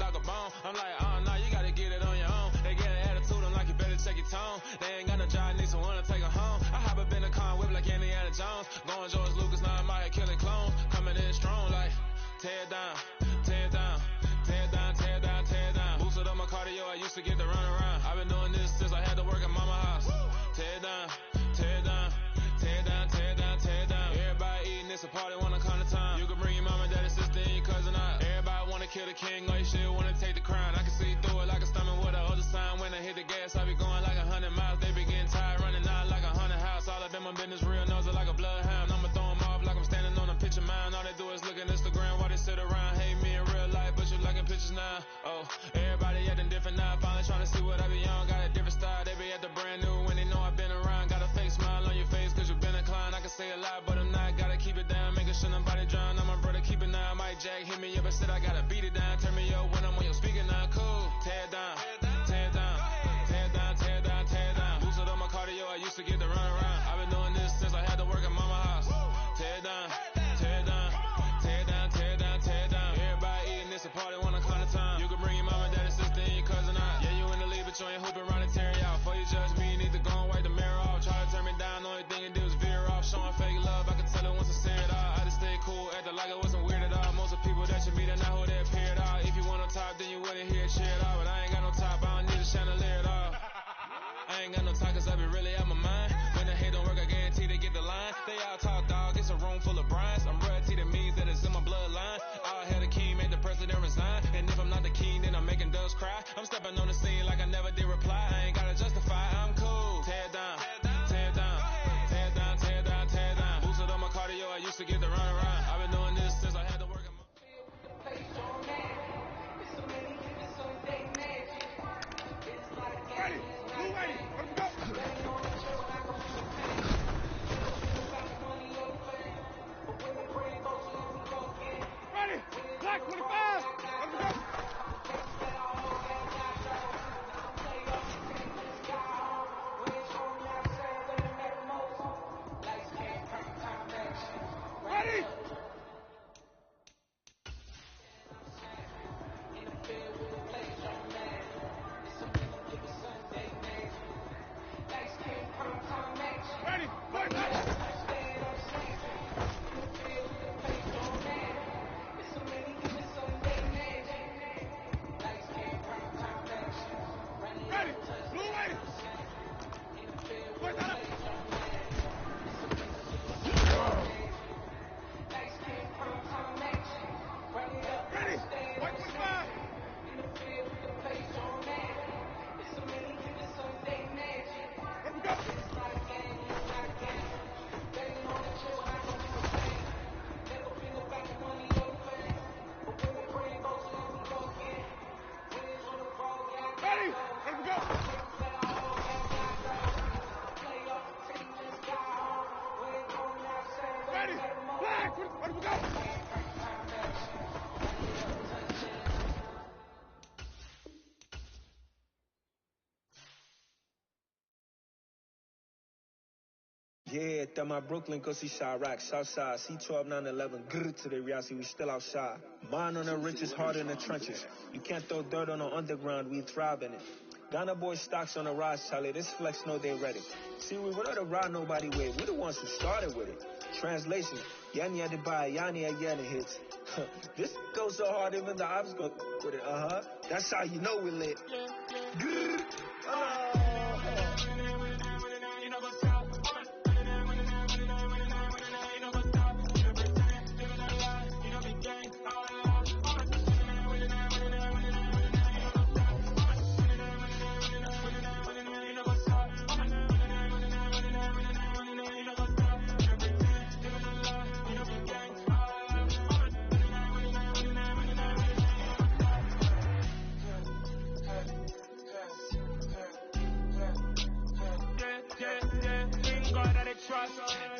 dog a bone. I'm like, oh, no, you gotta get it on your own. They get an attitude, I'm like, you better check your tone. They ain't got no job, need someone to take her home. I hop up in the car and whip like Indiana Jones. Going George Lucas, now I'm out here killing clones. Coming in strong like, tear down, tear down, tear down, tear down, tear down. Boosted up my cardio, I used to get to run around. I've been doing this since I had to work at mama house. Tear down, tear down, tear down, tear down, tear down. Everybody eating, it's a party, wanna come to time. You can bring your mama, daddy, sister, and your cousin out. Everybody wanna kill the king, or you shit wanna take the crown. I can see through it like a stomach with a other sign. When I hit the gas, I be going like 100 miles. They be getting tired, running out like 100 house. All up in my business, real nose like a bloodhound. I'ma throw them off like I'm standing on a picture mound. All they do is look at Instagram while they sit around. Hate me in real life, but you liking pictures now. Oh, everybody acting different now. Finally trying to see what I be on. Got a different style, they be at the brand new when they know I've been around. Got a fake smile on your face cause you been inclined. I can say a lot, but I'm not. Gotta keep it down, making sure nobody drown. I'm my brother, keep it down. Mike Jack hit me up and said I gotta beat it down. Turn me up when I'm on your speaker now. Cool, tear down, tear down, tear down, tear down, tear down. Boosted up my cardio, I used to get to run around. I've been doing this since I had to work at mama house. Tear down, tear down, tear down, tear down, tear down. Everybody eating, it's a party, wanna come to time. You can bring your mama, daddy, sister, and your cousin out. Yeah, you in the lead, but you ain't hooping around and tear out. Before you judge me, you need to go and wipe the mirror off. Try to turn me down, the only thing you do is veer off. Showing fake love, I can tell it once I see it all. I just stay cool, acting like it wasn't weird at all. Most of the people that you meet are not who they appear at all. If you want on top, then you wouldn't hear it cheer at all. But I ain't got no top, I don't need a chandelier at all. I ain't got no time cause I be really out my mind. When the hate don't work, I guarantee they get the line. They all talk dog, it's a room full of brinds. I'm royalty, that means that it's in my bloodline. All hail the king, made the president resign. And if I'm not the king, then I'm making doves cry. I'm stepping on the scene like I never did reply. I ain't gotta justify, I'm cool. Tear down, tear down, tear down, tear down, tear down. Boosted up my cardio, I used to get to run around. I've been doing this since I had to work at my... Ready, blue ready, let's go. Ready, black 25, let's go. Ready. Ready, point back. Ready, blue ready. Point that up. Ready, white 25. Let me go. Ready, let me go. Ready, black, let me go. Yeah, that my Brooklyn, cause he Chirac, Southside, C12, 911, grrr to the reality, we still outside. Mine on the richest, heart in the trenches. You can't throw dirt on the underground, we thrive in it. Ghana boy stocks on the rise, Charlie, this flex know they ready. See, we were not to ride nobody with, we the ones who started with it. Translation, Yanni had to buy, Yanni again hits. This goes so hard, even the ops go with it, That's how you know we lit. Grrr.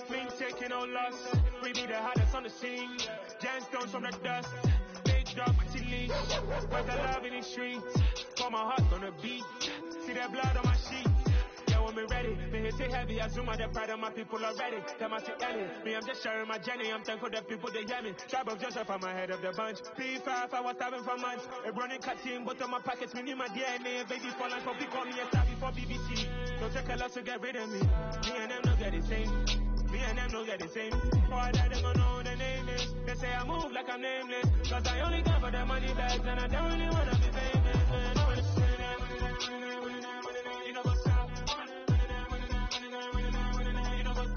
Me taking no loss. We be the hottest on the scene. Gemstones from the dust. They drop what you leave. Where's the love in the streets? Got my heart on the beat. See that blood on my sheet. Yeah, want me ready. Me hit it heavy, I zoom out the pride of my people already. Them I see Ellie, me I'm just sharing my journey. I'm thankful that people they hear me. Tribe of Joseph, I'm ahead of the bunch. P5, I was starving for months. A running cut team, but on my pockets, me need my DNA. Baby for life, hope you call me a star before BBC. Don't take a lot to get rid of me. Me and them no get the same. Me and them no get the same. Boy, that them don't know who the name is. They say I move like I'm nameless. Cause I only come for the money bags and I don't really wanna be famous. You know what's up? You know what's up?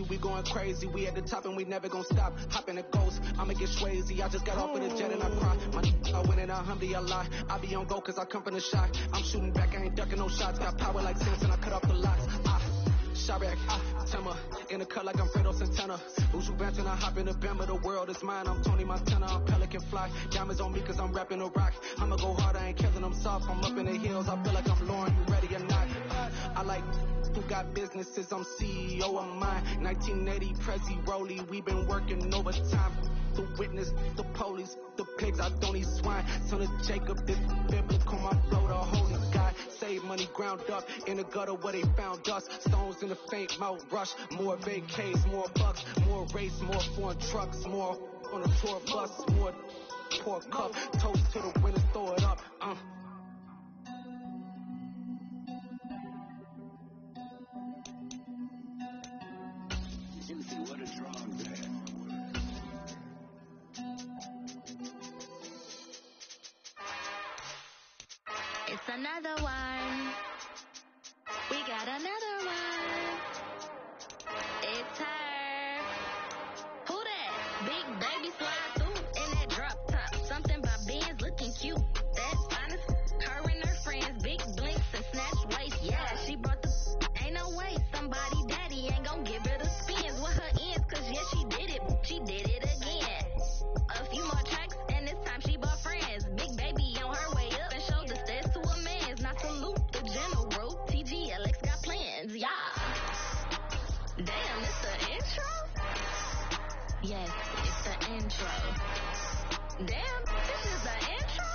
We going crazy, we at the top and we never gonna stop. Hop in the ghost, I'ma get swayzy. I just got off of the jet and I cry. I win in a Humvee, I lie. I be on go cause I come from the shot. I'm shooting back, I ain't ducking no shots. Got power like Samson, I cut off the locks. Shot back, Timber, in the cut like I'm Fredo Santana. Usual Benson, I hop in the Bama, the world is mine. I'm Tony Montana, I'm Pelican Fly. Diamonds on me cause I'm rapping a rock. I'ma go hard, I ain't killing them soft. I'm up in the hills, I feel like I'm Lauren, you ready or not? I like who got businesses, I'm CEO of mine. 1980 Prezi Rolly, we been working overtime. The witness, the police, the pigs, I don't eat swine. Son of Jacob, this biblical, my flow, the holy God. Save money ground up in the gutter where they found us. Stones in the faint mouth rush. More vacays, more bucks, more race, more foreign trucks, more on a tour bus, more poor cup. Toast to the winners, throw it up. What a drug there. It's another one. We got another one. It's her. Who that? Big baby slide through in that drop top. Something by Benz looking cute. That's honest. Her and her friends, big blinks and snatch waist. Yeah, she brought the. Ain't no way somebody daddy ain't gon' give her the spins with her ends. Cause yeah, she did it. She did it again. A few more tracks and this time she bought friends. Big baby on her way up and showed the stairs to a man's. Not salute the general. TGLX got plans, yeah. Damn, it's the intro? Yes, it's the intro. Damn, this is the intro?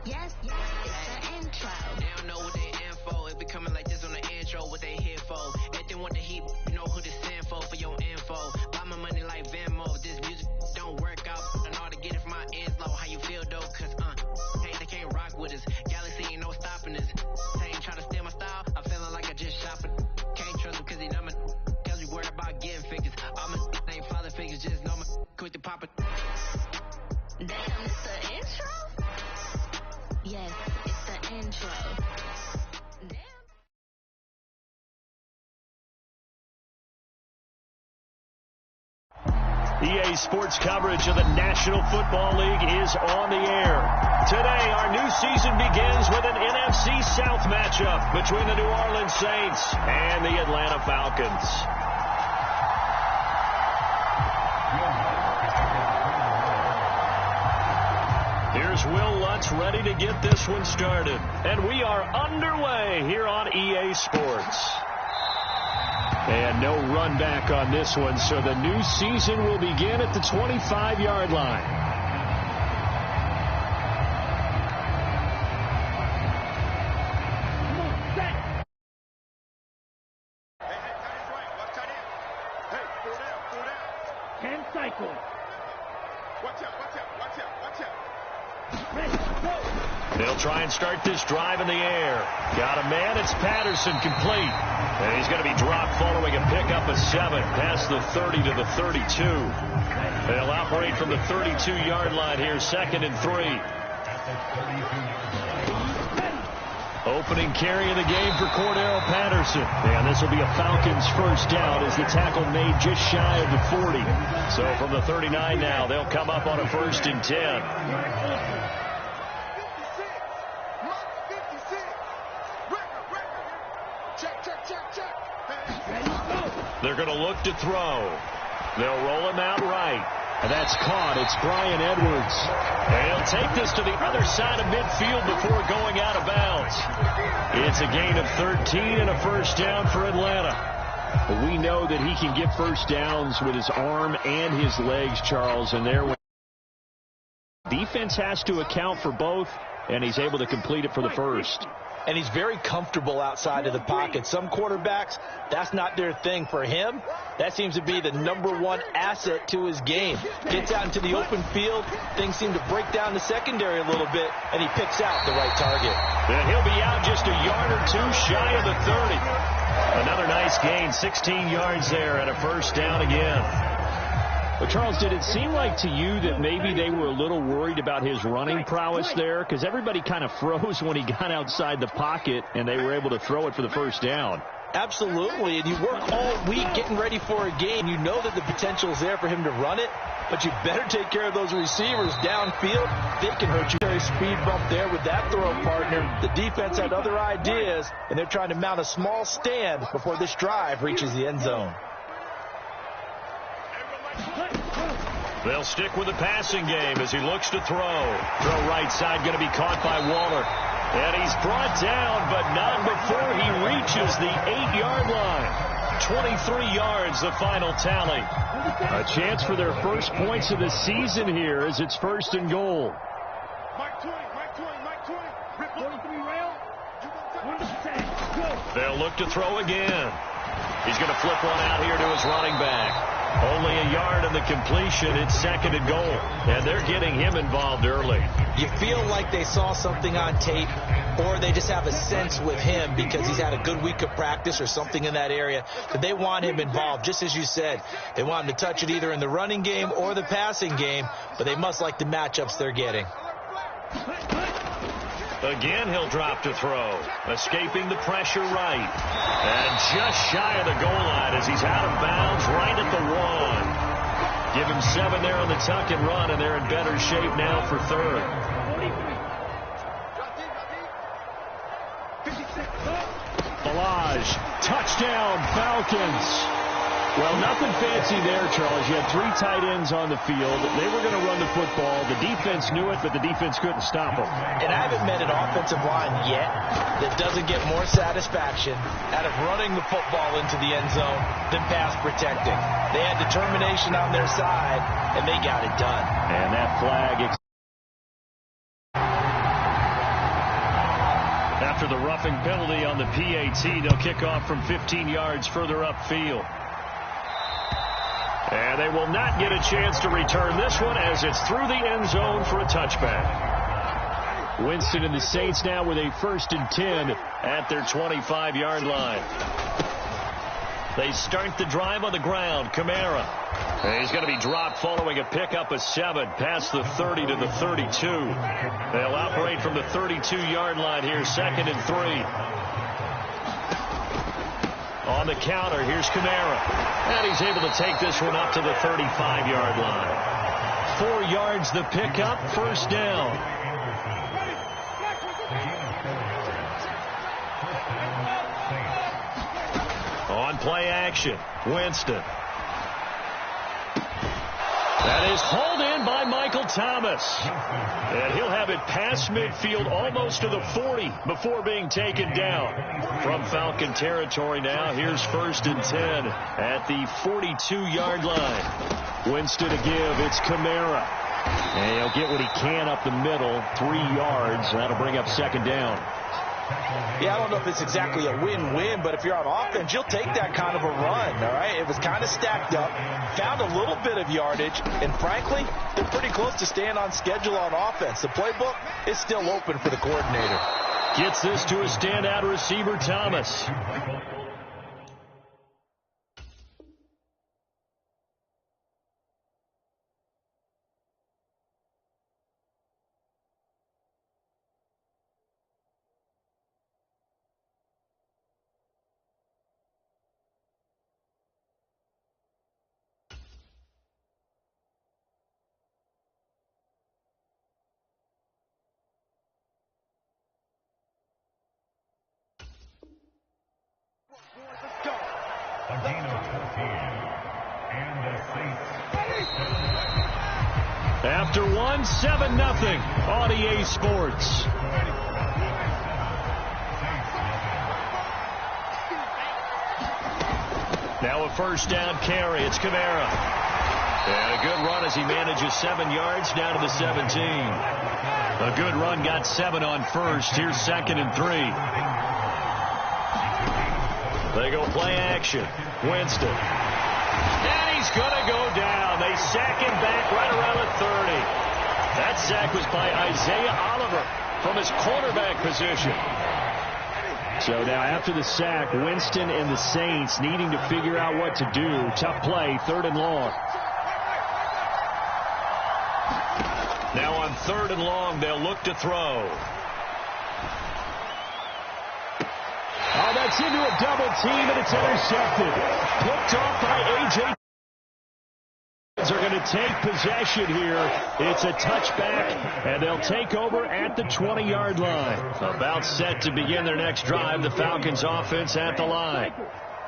Yes, it's the intro. They don't know what they in for. It be coming like this on the intro, what they here for. If they want the heat, you know who to send for your info. Buy my money like Venmo. This music don't work out. I know how to get it from my ends low. How you feel though? Cause hey, they can't rock with us. Galaxy ain't no stopping us. They ain't trying to steal my style. I'm feeling like I just shopping. Can't trust him cause he dumb. Cause we worried about getting figures. All my ain't father figures. Just know my quick to pop it. Damn, it's the intro? Yes, it's the intro. EA Sports coverage of the National Football League is on the air. Today, our new season begins with an NFC South matchup between the New Orleans Saints and the Atlanta Falcons. Here's Will Lutz ready to get this one started. And we are underway here on EA Sports. And no run back on this one, so the new season will begin at the 25-yard line. Hand cycle. Watch out. They'll try and start this drive in the air. Got a man, it's Patterson, complete. And he's going to be dropped following a pickup of 7 past the 30 to the 32. They'll operate from the 32-yard line here, 2nd and 3. Opening carry of the game for Cordell Patterson. And this will be a Falcons first down as the tackle made just shy of the 40. So from the 39 now, they'll come up on a 1st and 10. They're going to look to throw. They'll roll him out right. And that's caught. It's Brian Edwards. And he'll take this to the other side of midfield before going out of bounds. It's a gain of 13 and a first down for Atlanta. But we know that he can get first downs with his arm and his legs, Charles. And there, defense has to account for both, and he's able to complete it for the first. And he's very comfortable outside of the pocket. Some quarterbacks, that's not their thing. For him, that seems to be the #1 asset to his game. Gets out into the open field, things seem to break down the secondary a little bit, and he picks out the right target. And he'll be out just a yard or two shy of the 30. Another nice gain, 16 yards there, and a first down again. But, Charles, did it seem like to you that maybe they were a little worried about his running prowess there? Because everybody kind of froze when he got outside the pocket, and they were able to throw it for the first down. Absolutely, and you work all week getting ready for a game. You know that the potential is there for him to run it, but you better take care of those receivers downfield. They can hurt you. Speed bump there with that throw partner. The defense had other ideas, and they're trying to mount a small stand before this drive reaches the end zone. They'll stick with the passing game as he looks to throw. Throw right side, going to be caught by Waller. And he's brought down, but not before he reaches the 8-yard line. 23 yards, the final tally. A chance for their first points of the season here as it's 1st and goal. They'll look to throw again. He's going to flip one out here to his running back. Only a yard in the completion. It's 2nd and goal. And they're getting him involved early. You feel like they saw something on tape, or they just have a sense with him because he's had a good week of practice or something in that area, that they want him involved. Just as you said, they want him to touch it either in the running game or the passing game, but they must like the matchups they're getting. Again, he'll drop to throw. Escaping the pressure right. And just shy of the goal line as he's out of bounds right at the 1. Give him 7 there on the tuck and run, and they're in better shape now for 3rd. Balaj, touchdown, Falcons. Well, nothing fancy there, Charles. You had 3 tight ends on the field. They were going to run the football. The defense knew it, but the defense couldn't stop them. And I haven't met an offensive line yet that doesn't get more satisfaction out of running the football into the end zone than pass protecting. They had determination on their side, and they got it done. And that flag... After the roughing penalty on the PAT, they'll kick off from 15 yards further upfield. And they will not get a chance to return this one as it's through the end zone for a touchback. Winston and the Saints now with a 1st and 10 at their 25-yard line. They start the drive on the ground. Kamara. And he's going to be dropped following a pickup of 7 past the 30 to the 32. They'll operate from the 32-yard line here, 2nd and 3. On the counter, here's Kamara. And he's able to take this one up to the 35-yard line. 4 yards the pickup, 1st down. On play action, Winston. That is hauled in by Michael Thomas. And he'll have it past midfield almost to the 40 before being taken down. From Falcon territory now, here's 1st and 10 at the 42-yard line. Winston to give, it's Kamara. And he'll get what he can up the middle, 3 yards. That'll bring up 2nd down. Yeah, I don't know if it's exactly a win-win, but if you're on offense, you'll take that kind of a run, all right? It was kind of stacked up, found a little bit of yardage, and frankly, they're pretty close to staying on schedule on offense. The playbook is still open for the coordinator. Gets this to a standout receiver, Thomas. A gain of 14. After 1, 7-0 on EA Sports. Now a first down carry. It's Kamara. And a good run as he manages 7 yards down to the 17. A good run got 7 on first. Here's 2nd and 3. They go play action. Winston. And he's going to go down. They sack him back right around the 30. That sack was by Isaiah Oliver from his quarterback position. So now after the sack, Winston and the Saints needing to figure out what to do. Tough play, 3rd and long. Now on 3rd and long, they'll look to throw. Oh, that's into a double team, and it's intercepted. Picked off by A.J. Are going to take possession here. It's a touchback, and they'll take over at the 20-yard line. About set to begin their next drive. The Falcons offense at the line.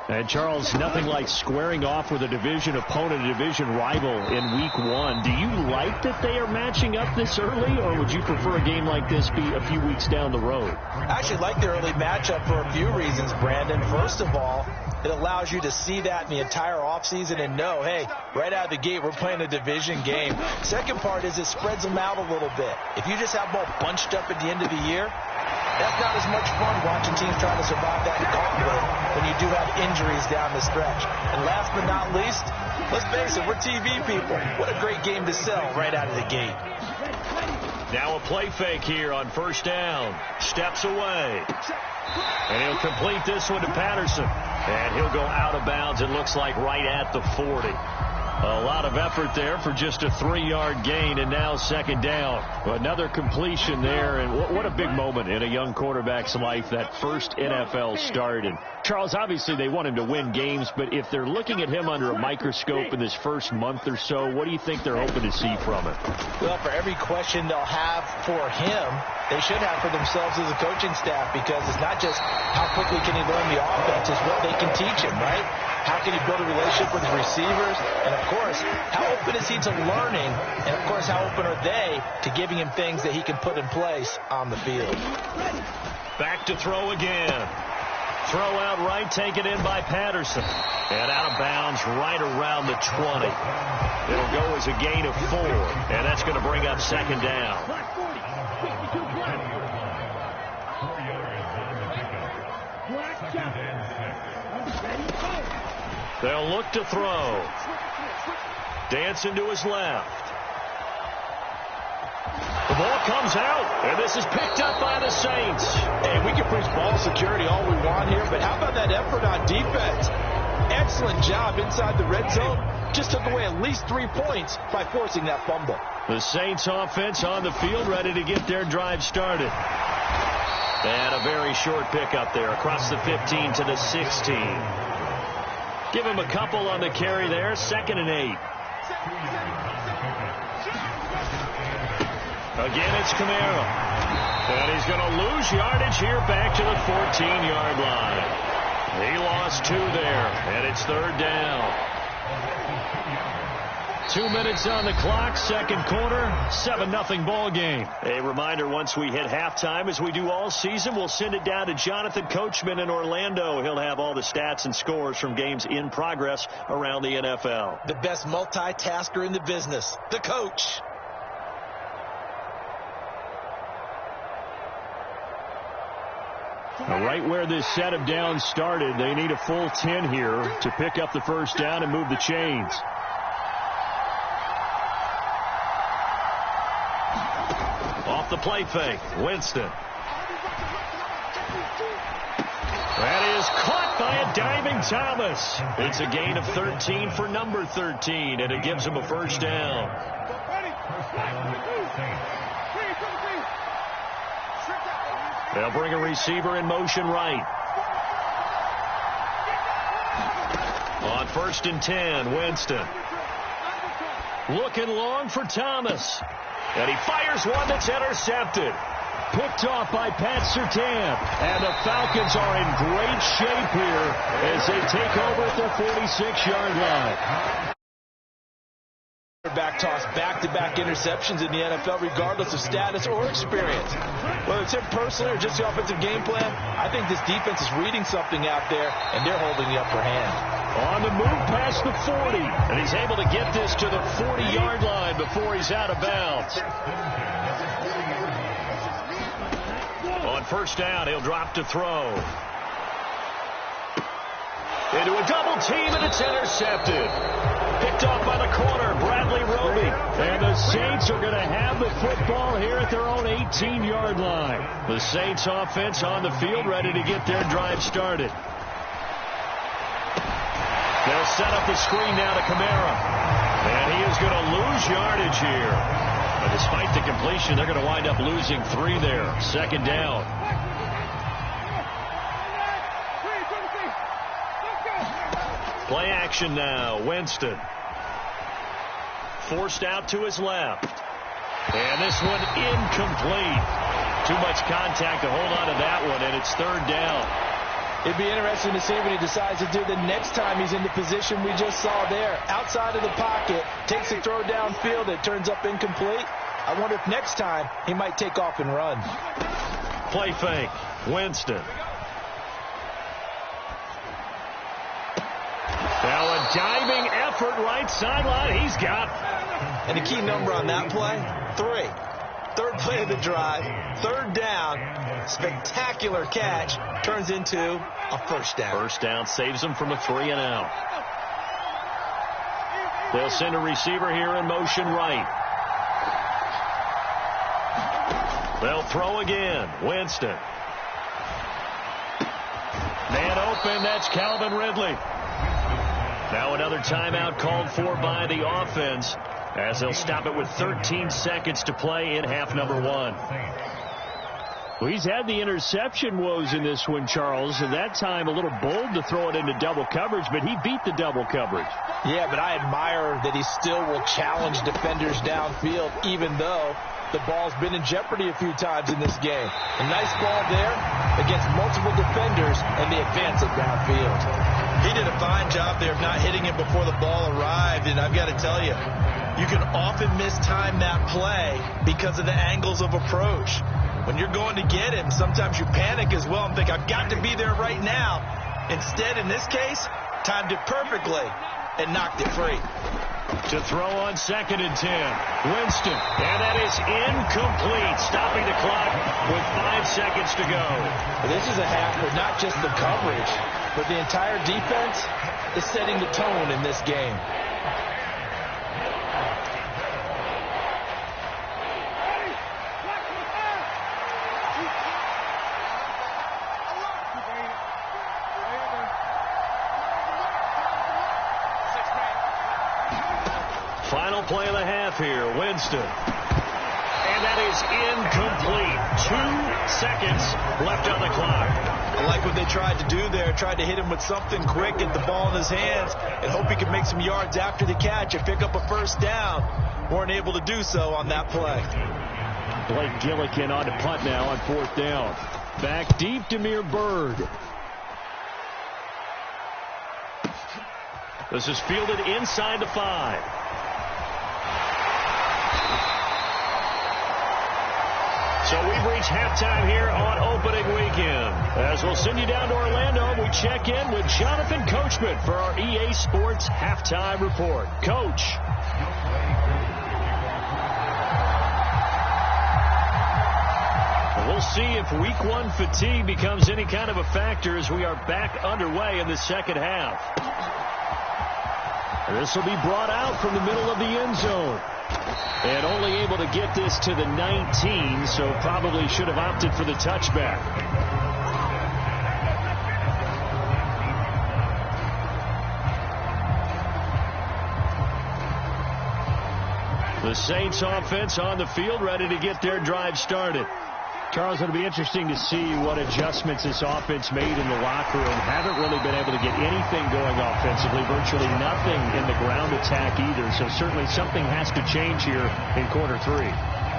And, Charles, nothing like squaring off with a division opponent, a division rival in Week 1. Do you like that they are matching up this early, or would you prefer a game like this be a few weeks down the road? I actually like the early matchup for a few reasons, Brandon. First of all, it allows you to see that in the entire offseason and know, hey, right out of the gate, we're playing a division game. Second part is it spreads them out a little bit. If you just have them all bunched up at the end of the year, that's not as much fun watching teams trying to survive that gauntlet when you do have injuries down the stretch. And last but not least, let's face it, we're TV people. What a great game to sell right out of the gate. Now a play fake here on first down. Steps away. And he'll complete this one to Patterson. And he'll go out of bounds, it looks like, right at the 40. A lot of effort there for just a 3-yard gain, and now 2nd down. Another completion there, and what a big moment in a young quarterback's life, that first NFL start. And Charles, obviously they want him to win games, but if they're looking at him under a microscope in this first month or so, what do you think they're hoping to see from him? Well, for every question they'll have for him, they should have for themselves as a coaching staff, because it's not just how quickly can he learn the offense, it's what they can teach him, right? How can he build a relationship with his receivers? And, of course, how open is he to learning? And, of course, how open are they to giving him things that he can put in place on the field? Back to throw again. Throw out right, taken in by Patterson. And out of bounds right around the 20. It'll go as a gain of 4. And that's going to bring up 2nd down. They'll look to throw. Dancing to his left. The ball comes out, and this is picked up by the Saints. Hey, we can preach ball security all we want here, but how about that effort on defense? Excellent job inside the red zone. Just took away at least 3 points by forcing that fumble. The Saints offense on the field, ready to get their drive started. And a very short pickup there across the 15 to the 16. Give him a couple on the carry there. 2nd and 8. Again, it's Kamara. And he's going to lose yardage here back to the 14-yard line. He lost 2 there, and it's 3rd down. 2 minutes on the clock, 2nd quarter, 7-0 ball game. A reminder, once we hit halftime, as we do all season, we'll send it down to Jonathan Coachman in Orlando. He'll have all the stats and scores from games in progress around the NFL. The best multitasker in the business, the coach. Right where this set of downs started, they need a full 10 here to pick up the first down and move the chains. Off the play fake, Winston. That is caught by a diving Thomas. It's a gain of 13 for number 13, and it gives him a first down. They'll bring a receiver in motion right. On 1st and 10, Winston. Looking long for Thomas. And he fires one that's intercepted. Picked off by Pat Surtain. And the Falcons are in great shape here as they take over at their 46-yard line. Back toss, back-to-back interceptions in the NFL, regardless of status or experience. Whether it's him personally or just the offensive game plan, I think this defense is reading something out there, and they're holding the upper hand. On the move past the 40, and he's able to get this to the 40-yard line before he's out of bounds. On first down, he'll drop to throw. Into a double team, and it's intercepted. Picked off by the corner, Bradley Roby. And the Saints are going to have the football here at their own 18-yard line. The Saints offense on the field, ready to get their drive started. They'll set up the screen now to Kamara. And he is going to lose yardage here. But despite the completion, they're going to wind up losing 3 there. Second down. Play action now. Winston. Forced out to his left. And this one incomplete. Too much contact to hold on to that one, and it's third down. It'd be interesting to see what he decides to do the next time he's in the position we just saw there. Outside of the pocket, takes a throw downfield, it turns up incomplete. I wonder if next time he might take off and run. Play fake. Winston. Now a diving effort right sideline. He's got it. And the key number on that play, 3. Third play of the drive, third down, spectacular catch, turns into a first down. First down saves them from a 3 and out. They'll send a receiver here in motion right. They'll throw again. Winston. Man open, that's Calvin Ridley. Now another timeout called for by the offense, as they'll stop it with 13 seconds to play in half number 1. Well, he's had the interception woes in this one, Charles, and that time a little bold to throw it into double coverage, but he beat the double coverage. Yeah, but I admire that he still will challenge defenders downfield, even though the ball's been in jeopardy a few times in this game. A nice ball there against multiple defenders, and they advance it downfield. He did a fine job there of not hitting it before the ball arrived, and I've got to tell you, you can often mistime that play because of the angles of approach. When you're going to get him, sometimes you panic as well and think, I've got to be there right now. Instead, in this case, timed it perfectly and knocked it free. To throw on 2nd and 10. Winston. And that is incomplete. Stopping the clock with 5 seconds to go. Well, this is a half where not just the coverage, but the entire defense is setting the tone in this game. Final play of the half here. Winston. And that is incomplete. 2 seconds left on the clock. I like what they tried to do there. Tried to hit him with something quick, get the ball in his hands, and hope he could make some yards after the catch and pick up a first down. Weren't able to do so on that play. Blake Gillikin on to punt now on 4th down. Back deep, Damiere Byrd. This is fielded inside the 5. So we've reached halftime here on opening weekend. As we'll send you down to Orlando, we check in with Jonathan Coachman for our EA Sports Halftime Report. Coach. We'll see if week 1 fatigue becomes any kind of a factor as we are back underway in the second half. This will be brought out from the middle of the end zone. And only able to get this to the 19, so probably should have opted for the touchback. The Saints offense on the field, ready to get their drive started. Charles, it'll be interesting to see what adjustments this offense made in the locker room. Haven't really been able to get anything going offensively, virtually nothing in the ground attack either. So certainly something has to change here in quarter 3.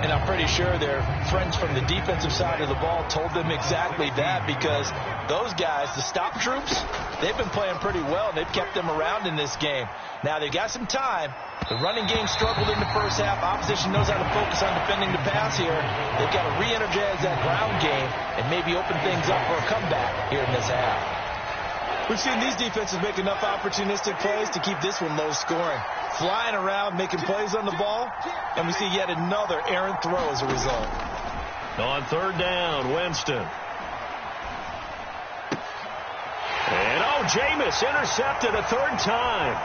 And I'm pretty sure their friends from the defensive side of the ball told them exactly that, because those guys, the stop troops, they've been playing pretty well, and they've kept them around in this game. Now, they've got some time. The running game struggled in the first half. Opposition knows how to focus on defending the pass here. They've got to re-energize that ground game and maybe open things up for a comeback here in this half. We've seen these defenses make enough opportunistic plays to keep this one low scoring. Flying around, making plays on the ball, and we see yet another errant throw as a result. On third down, Winston. And, Jameis intercepted a third time.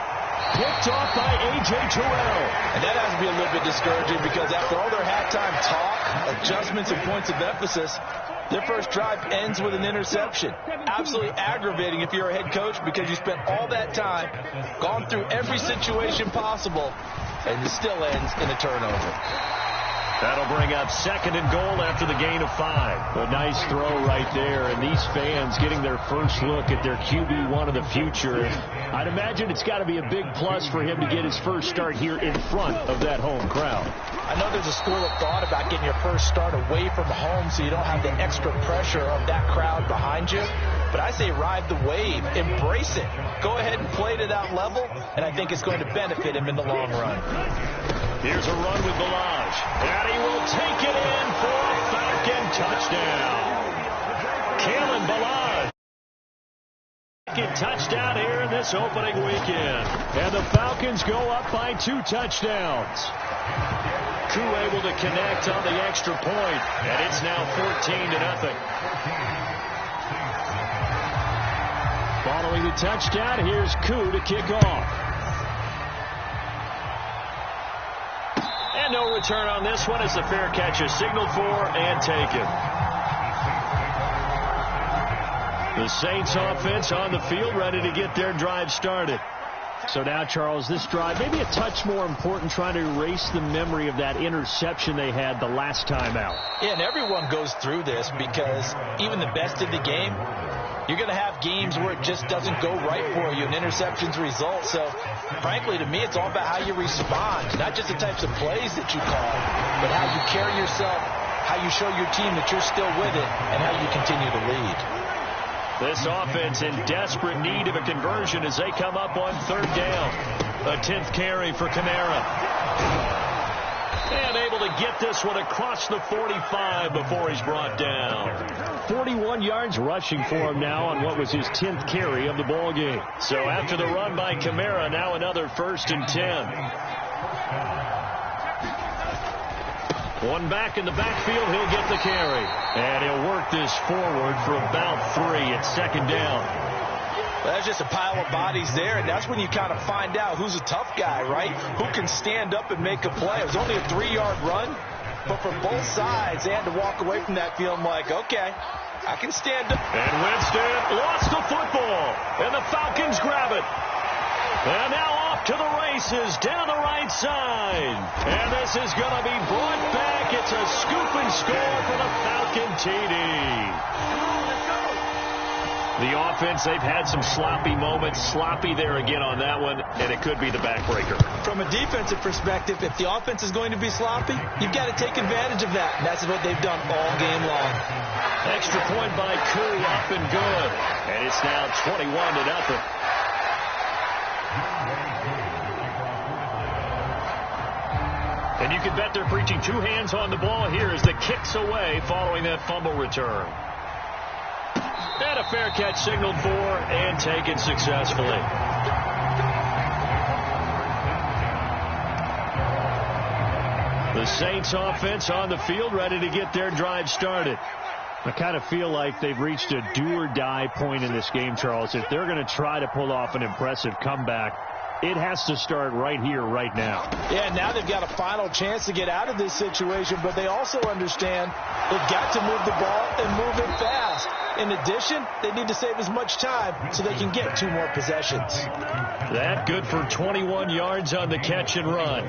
Picked off by A.J. Terrell. And that has to be a little bit discouraging, because after all their halftime talk, adjustments, and points of emphasis, their first drive ends with an interception. Absolutely aggravating if you're a head coach, because you spent all that time, gone through every situation possible, and it still ends in a turnover. That'll bring up 2nd and goal after the gain of 5. A nice throw right there, and these fans getting their first look at their QB1 of the future. I'd imagine it's got to be a big plus for him to get his first start here in front of that home crowd. I know there's a school of thought about getting your first start away from home so you don't have the extra pressure of that crowd behind you. But I say ride the wave, embrace it. Go ahead and play to that level, and I think it's going to benefit him in the long run. Here's a run with Balaj, and he will take it in for a Falcon touchdown. Kalen Balaj. Second touchdown here in this opening weekend. And the Falcons go up by 2 touchdowns. Koo able to connect on the extra point, and it's now 14-0. Following the touchdown, here's Koo to kick off. And no return on this one as the fair catch is signaled for and taken. The Saints offense on the field, ready to get their drive started. So now, Charles, this drive maybe a touch more important, trying to erase the memory of that interception they had the last time out. Yeah, and everyone goes through this, because even the best in the game, you're going to have games where it just doesn't go right for you, and interceptions result. So, frankly, to me, it's all about how you respond, not just the types of plays that you call, but how you carry yourself, how you show your team that you're still with it, and how you continue to lead. This offense in desperate need of a conversion as they come up on third down. A 10th carry for Kamara. And able to get this one across the 45 before he's brought down. 41 yards rushing for him now on what was his 10th carry of the ball game. So after the run by Kamara, now another 1st and 10. One back in the backfield, he'll get the carry. And he'll work this forward for about 3 at 2nd down. Well, that's just a pile of bodies there, and that's when you kind of find out who's a tough guy, right? Who can stand up and make a play. It was only a 3-yard run, but for both sides, they had to walk away from that field like, okay, I can stand up. And Winston lost the football, and the Falcons grab it. And now off to the races down the right side. And this is going to be brought back. It's a scoop and score for the Falcon TD. The offense, they've had some sloppy moments. Sloppy there again on that one, and it could be the backbreaker. From a defensive perspective, if the offense is going to be sloppy, you've got to take advantage of that. And that's what they've done all game long. Extra point by Koo, up and good. And it's now 21-0. And you can bet they're preaching 2 hands on the ball here as the kick's away following that fumble return. And a fair catch signaled for and taken successfully. The Saints offense on the field, ready to get their drive started. I kind of feel like they've reached a do-or-die point in this game, Charles. If they're going to try to pull off an impressive comeback, it has to start right here, right now. Yeah, now they've got a final chance to get out of this situation, but they also understand they've got to move the ball and move it fast. In addition, they need to save as much time so they can get 2 more possessions. That good for 21 yards on the catch and run.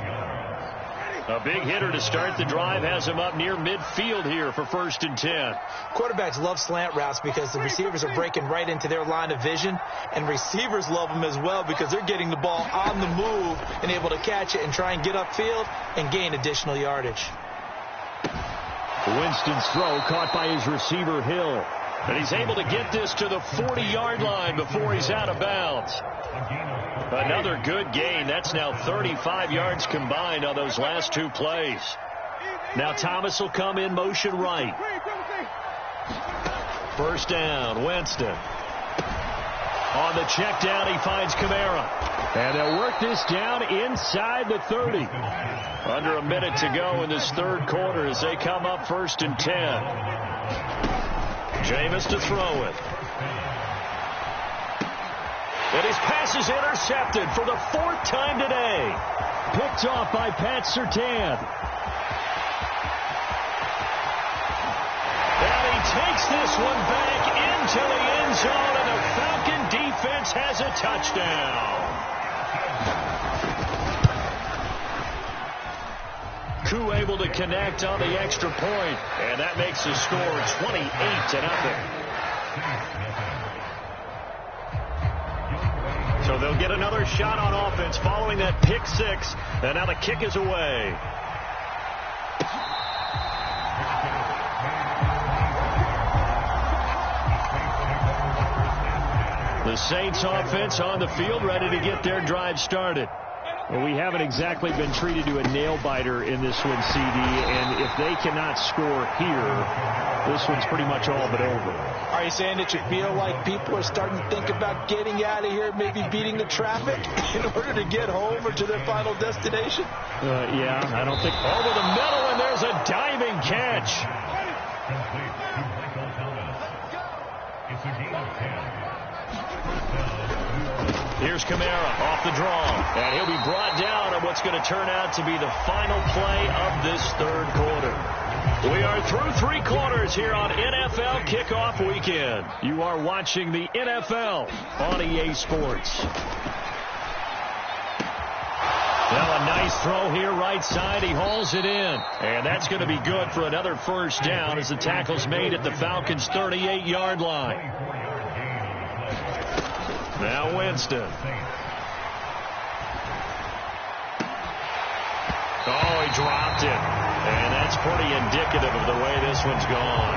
A big hitter to start the drive has him up near midfield here for 1st and 10. Quarterbacks love slant routes because the receivers are breaking right into their line of vision, and receivers love them as well because they're getting the ball on the move and able to catch it and try and get upfield and gain additional yardage. Winston's throw caught by his receiver, Hill. And he's able to get this to the 40-yard line before he's out of bounds. Another good gain. That's now 35 yards combined on those last two plays. Now Thomas will come in motion right. First down, Winston. On the check down, he finds Kamara. And they'll work this down inside the 30. Under a minute to go in this third quarter as they come up 1st and 10. Jameis to throw it. And his pass is intercepted for the 4th time today. Picked off by Pat Surtain. And he takes this one back into the end zone, and the Falcon defense has a touchdown. Koo able to connect on the extra point, and that makes the score 28-0. So they'll get another shot on offense following that pick six, and now the kick is away. The Saints offense on the field, ready to get their drive started. Well, we haven't exactly been treated to a nail-biter in this one, CD, and if they cannot score here, this one's pretty much all but over. Are you saying that you feel like people are starting to think about getting out of here, maybe beating the traffic in order to get home or to their final destination? Yeah, I don't think. Over the middle, and there's a diving catch. Here's Kamara off the draw, and he'll be brought down on what's going to turn out to be the final play of this third quarter. We are through 3 quarters here on NFL Kickoff Weekend. You are watching the NFL on EA Sports. Now a nice throw here right side. He hauls it in, and that's going to be good for another first down as the tackle's made at the Falcons' 38-yard line. Now Winston. Oh, he dropped it. And that's pretty indicative of the way this one's gone.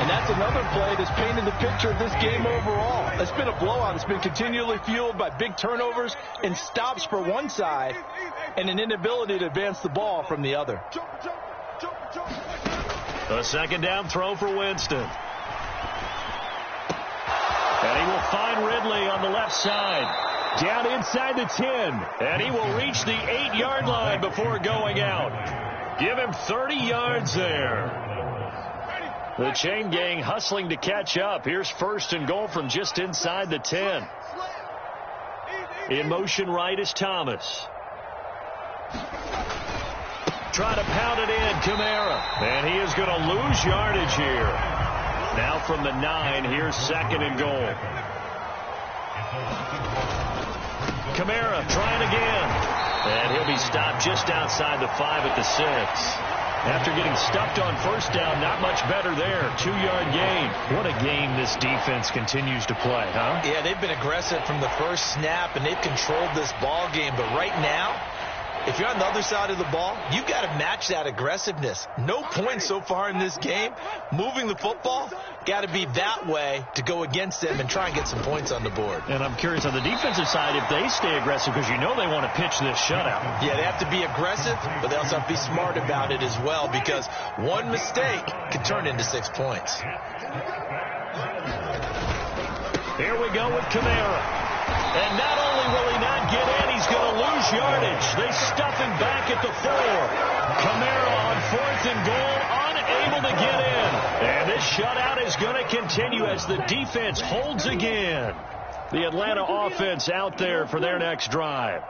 And that's another play that's painted the picture of this game overall. It's been a blowout. It's been continually fueled by big turnovers and stops for one side and an inability to advance the ball from the other. A second down throw for Winston. And he will find Ridley on the left side. Down inside the 10. And he will reach the 8-yard line before going out. Give him 30 yards there. The chain gang hustling to catch up. Here's 1st and goal from just inside the 10. In motion right is Thomas. Try to pound it in, Kamara. And he is going to lose yardage here. Now from the 9, here's 2nd and goal. Kamara trying again. And he'll be stopped just outside the 5 at the 6. After getting stuffed on first down, not much better there. 2-yard gain. What a game this defense continues to play, huh? Yeah, they've been aggressive from the first snap, and they've controlled this ball game. But right now, if you're on the other side of the ball, you've got to match that aggressiveness. No points so far in this game. Moving the football, got to be that way to go against them and try and get some points on the board. And I'm curious on the defensive side if they stay aggressive, because you know they want to pitch this shutout. Yeah, they have to be aggressive, but they also have to be smart about it as well, because one mistake could turn into 6 points. Here we go with Kamara. And not only will he not get in, he's going to lose yardage. They stuff him back at the 4. Kamara on 4th and goal, unable to get in. And this shutout is going to continue as the defense holds again. The Atlanta offense out there for their next drive.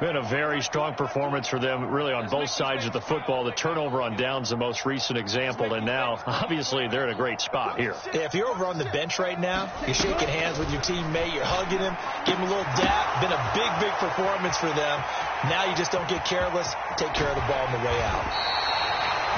Been a very strong performance for them, really, on both sides of the football. The turnover on downs, the most recent example, and now, obviously, they're in a great spot here. Yeah, if you're over on the bench right now, you're shaking hands with your teammate, you're hugging him, give him a little dap. Been a big, big performance for them. Now you just don't get careless. Take care of the ball on the way out.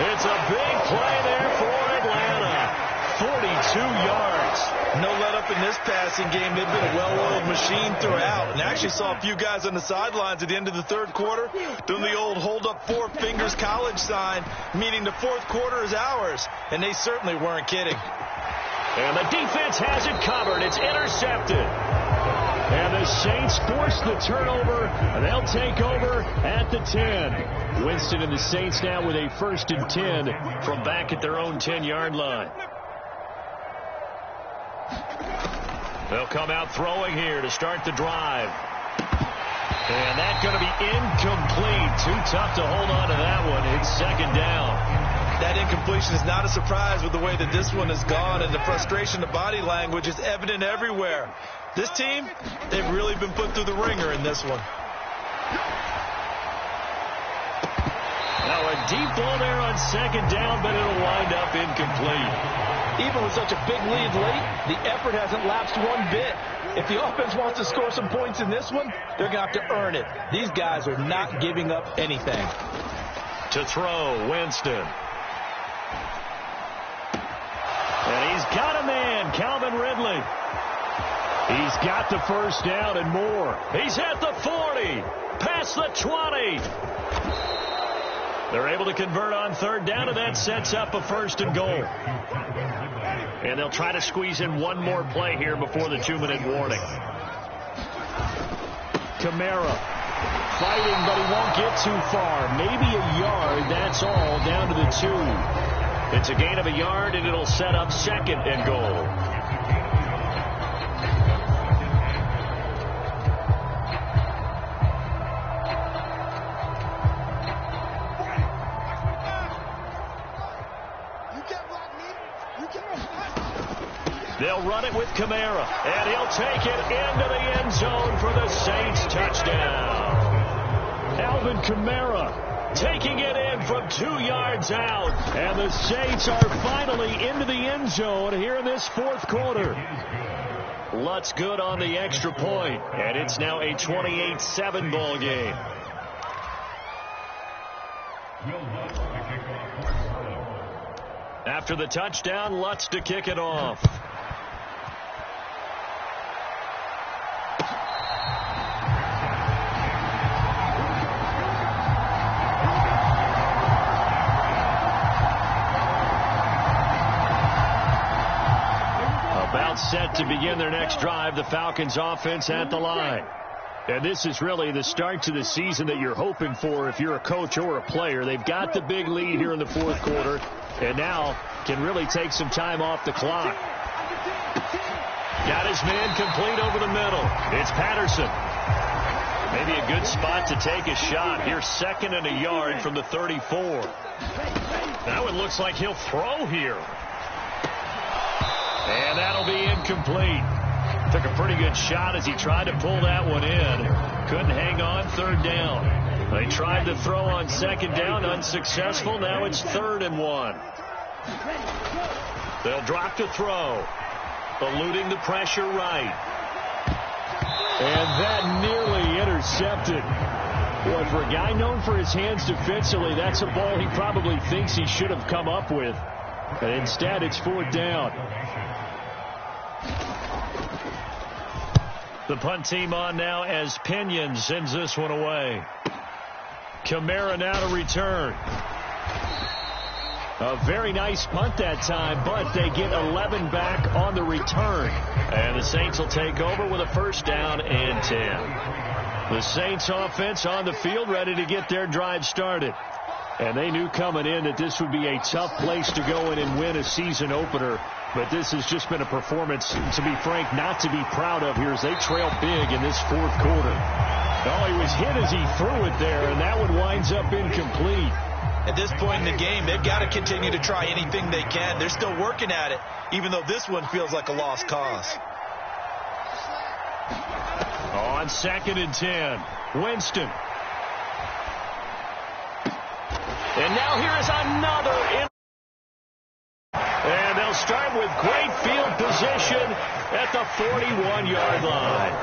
It's a big play there for Atlanta. 42 yards. No let up in this passing game. They've been a well-oiled machine throughout. And I actually saw a few guys on the sidelines at the end of the third quarter doing the old hold up 4 fingers college sign, meaning the fourth quarter is ours. And they certainly weren't kidding. And the defense has it covered. It's intercepted. And the Saints force the turnover. They'll take over at the 10. Winston and the Saints now with a 1st and 10 from back at their own 10-yard line. They'll come out throwing here to start the drive. And that's going to be incomplete. Too tough to hold on to that one. It's 2nd down. That incompletion is not a surprise with the way that this one has gone, and the frustration, the body language is evident everywhere. This team, they've really been put through the ringer in this one. Now a deep ball there on 2nd down, but it'll wind up incomplete. Even with such a big lead late, the effort hasn't lapsed one bit. If the offense wants to score some points in this one, they're going to have to earn it. These guys are not giving up anything. To throw, Winston. And he's got a man, Calvin Ridley. He's got the 1st down and more. He's at the 40, past the 20. They're able to convert on 3rd down, and that sets up a 1st and goal. And they'll try to squeeze in one more play here before the 2-minute warning. Kamara fighting, but he won't get too far. Maybe a yard, that's all, down to the 2. It's a gain of a yard, and it'll set up 2nd and goal. They'll run it with Kamara, and he'll take it into the end zone for the Saints touchdown. Alvin Kamara taking it in from 2 yards out, and the Saints are finally into the end zone here in this 4th quarter. Lutz good on the extra point, and it's now a 28-7 ball game. After the touchdown, Lutz to kick it off. Set to begin their next drive, the Falcons offense at the line. And this is really the start to the season that you're hoping for if you're a coach or a player. They've got the big lead here in the 4th quarter, and now can really take some time off the clock. Got his man complete over the middle. It's Patterson. Maybe a good spot to take a shot. Here's 2nd and a yard from the 34. Now it looks like he'll throw here. And that'll be incomplete. Took a pretty good shot as he tried to pull that one in. Couldn't hang on 3rd down. They tried to throw on 2nd down, unsuccessful. Now it's 3rd and 1. They'll drop to throw. Eluding the pressure right. And that nearly intercepted. Boy, for a guy known for his hands defensively, that's a ball he probably thinks he should have come up with. And instead, it's 4th down. The punt team on now as Pinion sends this one away. Kamara now to return. A very nice punt that time, but they get 11 back on the return. And the Saints will take over with a 1st down and 10. The Saints offense on the field ready to get their drive started. And they knew coming in that this would be a tough place to go in and win a season opener. But this has just been a performance, to be frank, not to be proud of here as they trail big in this 4th quarter. Oh, he was hit as he threw it there, and that one winds up incomplete. At this point in the game, they've got to continue to try anything they can. They're still working at it, even though this one feels like a lost cause. On 2nd and 10, Winston. And now here is another. And they'll start with great field position at the 41-yard line.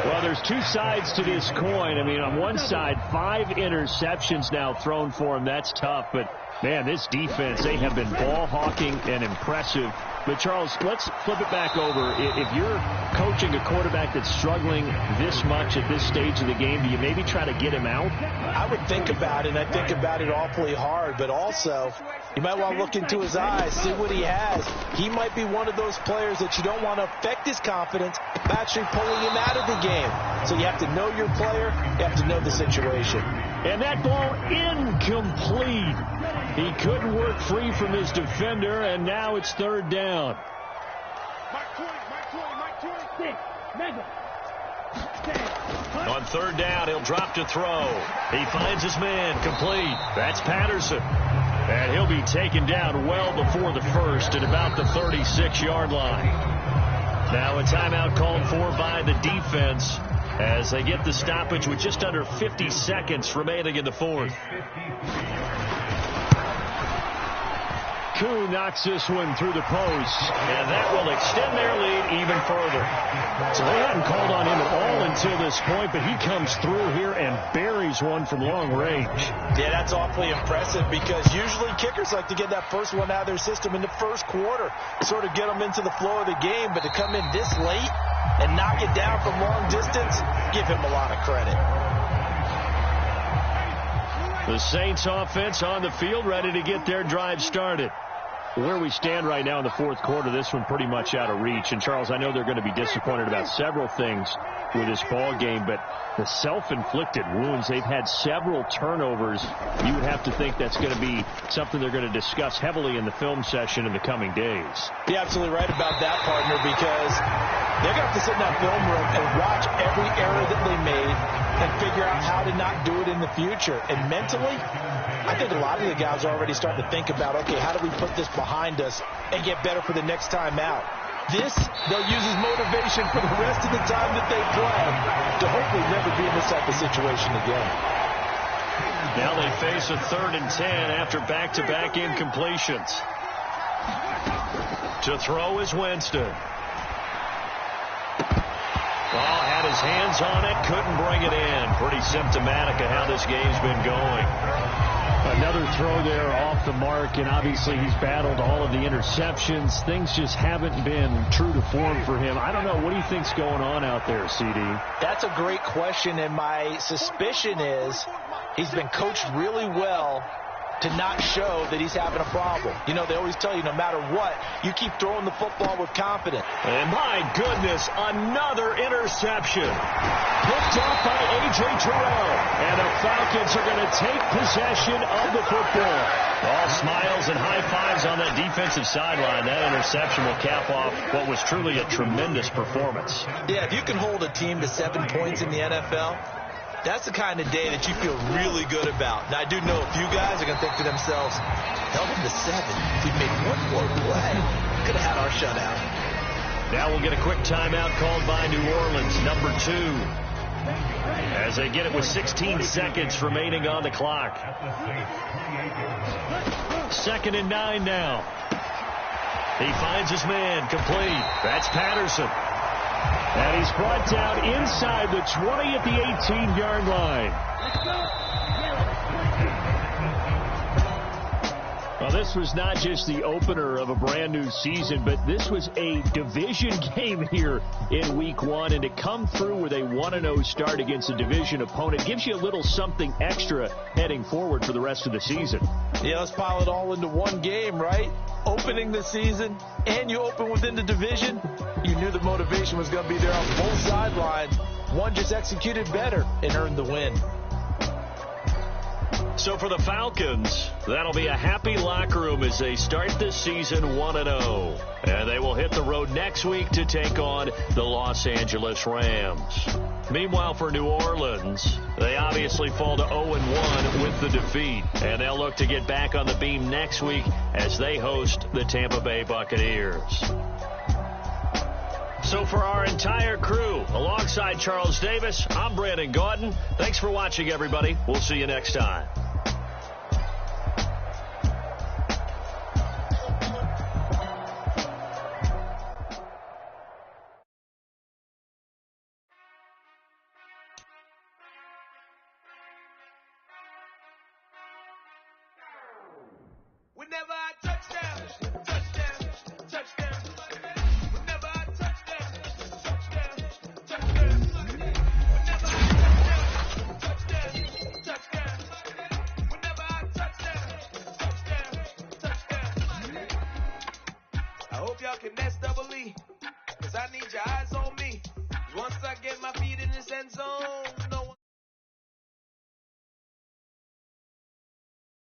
Well, there's 2 sides to this coin. I mean, on one side, 5 interceptions now thrown for him. That's tough. But, man, this defense, they have been ball hawking and impressive But, Charles, let's flip it back over. If you're coaching a quarterback that's struggling this much at this stage of the game, do you maybe try to get him out? I would think about it, and I think about it awfully hard. But also, you might want to look into his eyes, see what he has. He might be one of those players that you don't want to affect his confidence by actually pulling him out of the game. So you have to know your player. You have to know the situation. And that ball incomplete. He couldn't work free from his defender, and now it's third down. On third down, he'll drop to throw. He finds his man, complete. That's Patterson. And he'll be taken down well before the first at about the 36-yard line. Now a timeout called for by the defense as they get the stoppage with just under 50 seconds remaining in the fourth. Koo knocks this one through the post, and that will extend their lead even further. So they hadn't called on him at all until this point, but he comes through here and buries one from long range. Yeah, that's awfully impressive because usually kickers like to get that first one out of their system in the first quarter, sort of get them into the flow of the game, but to come in this late and knock it down from long distance, give him a lot of credit. The Saints offense on the field, ready to get their drive started. Where we stand right now in the fourth quarter, this one pretty much out of reach. And, Charles, I know they're going to be disappointed about several things with this ball game, but the self-inflicted wounds, they've had several turnovers. You would have to think that's going to be something they're going to discuss heavily in the film session in the coming days. You're absolutely right about that, partner, because they're going to have to sit in that film room and watch every error that they made and figure out how to not do it in the future. And mentally, I think a lot of the guys are already starting to think about, okay, how do we put this behind us and get better for the next time out? This, they'll use as motivation for the rest of the time that they play to hopefully never be in this type of situation again. Now they face a 3rd and 10 after back-to-back incompletions. To throw is Winston. Oh, had his hands on it, couldn't bring it in. Pretty symptomatic of how this game's been going. Another throw there off the mark, and obviously he's battled all of the interceptions. Things just haven't been true to form for him. I don't know. What do you think's going on out there, CD? That's a great question, and my suspicion is he's been coached really well to not show that he's having a problem. You know, they always tell you no matter what, you keep throwing the football with confidence. And my goodness, another interception. Picked off by A.J. Terrell. And the Falcons are going to take possession of the football. All smiles and high fives on that defensive sideline. That interception will cap off what was truly a tremendous performance. Yeah, if you can hold a team to 7 points in the NFL, that's the kind of day that you feel really good about. Now, I do know a few guys are going to think to themselves, held them to 7. If we made one more play, could have had our shutout. Now we'll get a quick timeout called by New Orleans, number 2. As they get it with 16 seconds remaining on the clock. 2nd and 9 now. He finds his man, complete. That's Patterson. And he's brought down inside the 20 at the 18-yard line. Well, this was not just the opener of a brand new season, but this was a division game here in week 1. And to come through with a 1-0 start against a division opponent gives you a little something extra heading forward for the rest of the season. Yeah, let's pile it all into one game, right? Opening the season, and you open within the division. You knew the motivation was going to be there on both sidelines. One just executed better and earned the win. So for the Falcons, that'll be a happy locker room as they start this season 1-0. And they will hit the road next week to take on the Los Angeles Rams. Meanwhile, for New Orleans, they obviously fall to 0-1 with the defeat. And they'll look to get back on the beam next week as they host the Tampa Bay Buccaneers. So for our entire crew, alongside Charles Davis, I'm Brandon Gaudin. Thanks for watching, everybody. We'll see you next time. Whenever I touch down, touch down, touch down. York and SEE. Cause I need your eyes on me. Once I get my feet in this end zone,